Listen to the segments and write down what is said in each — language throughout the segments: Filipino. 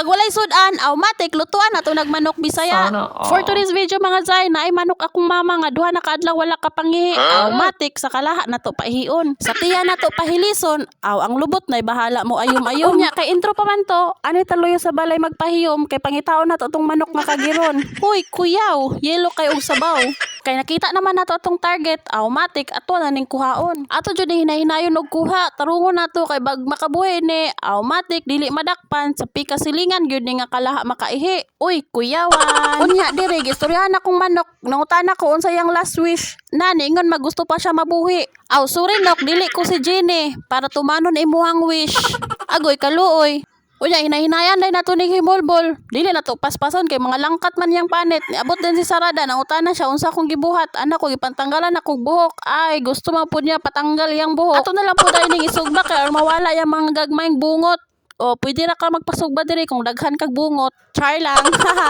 Pag walay sudan, matik lutuan ato nagmanok Bisaya. For today's video mga Zay, na ay manok akong mama nga duha na kaadlaw wala kapangihi. Matik sa kalaha nato pahihion. Sa tiya nato pahilison, ang lubot na bahala mo ayom-ayom. Unya kay intro pa man to, ani taluyo sa balay magpahiyom kay pangitaon nato tong manok makagiron. Huy, kuyaw, yelo kay og sabaw. Kay nakita naman nato tong target, matik ato na ning kuhaon. Ato jud ning hinahinayon og kuha, tarungon nato kay bag makabuhi ni, matik dili madakpan sa pikasilingan gyud ni nga kalaha makaihi. Uy, kuyawan. Unya dire gistoryahan akong manok, nangutana ko unsa yang last wish. Nani ingon magusto pa siya mabuhi. Sorry nok, dili ko si Jenny para tumanon imuhang wish. Agoy kaluoy. Unya hinahinayan day nato ning himolbol. Dili na to paspason kay mga langkat man yang panit. Niabot din si Sarada nangutana siya unsa akong gibuhat. Anak ko gipantanggalan akong buhok. Ay gusto man pud niya patanggal yang buhok. Ato na lang pud ay ning isugba kay mawala yang mga gagmayng bungot. Pwede ra ka magpasugba diri kung daghan kag bungot. Char lang.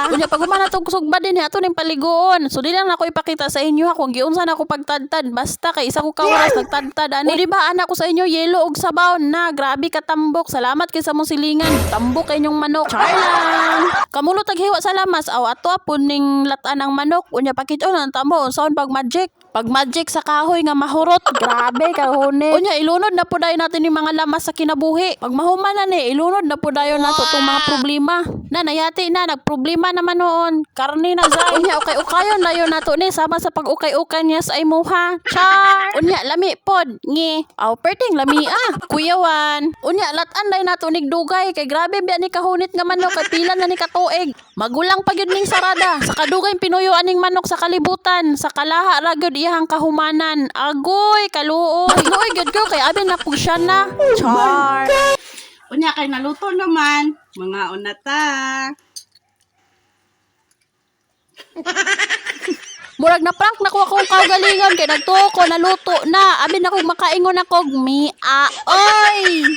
Unya pag humana tong sugba din ato ning paliguon. So di lang nako ipakita sa inyo kung giunsa na ako pagtadtad. Basta kay isa ko ka oras nagtadtad ani. O di ba anak ko sa inyo yelo og sabaw na grabe ka tambok. Salamat kay sa mong silingan. Tambok kay inyong manok. Char lang. Kamulo taghiwa sa lamas ato apon ning latan ang manok. Unya pakit-on ang tamo unsaon pag magic. Pag magic sa kahoy nga mahurot, grabe kahone. Unya ilunod na pudayon natin yung mga lamas sa kinabuhi. Pag mahuman na ni, ilunod na pudayon nato itong mga problema. Na nayati na, nagproblema naman noon. Karne na Zay. Unya ukay-ukayon layo nato ni, sama sa pag-ukay-ukay niya sa imuha. Char! Unya lami pod, ngi. Perting lami kuyawan. Unya latan layo nato nigdugay, kay grabe biya ni kahunit nga manok, kay pila na ni katuig. Magulang pa yun ning Sarada. Sa kadugay pinuyuan ning manok sa kalibutan. Sa kalaha ragod iyang kahumanan. Agoy, kaluoy. Luoy, gyud ko kay abin na po siya na. Char. Unya kay naluto naman. Mga unata. Murag na prank na ko akong kagalingon kay nagtuo ko naluto na. Abin ako makaingon ako. Oy!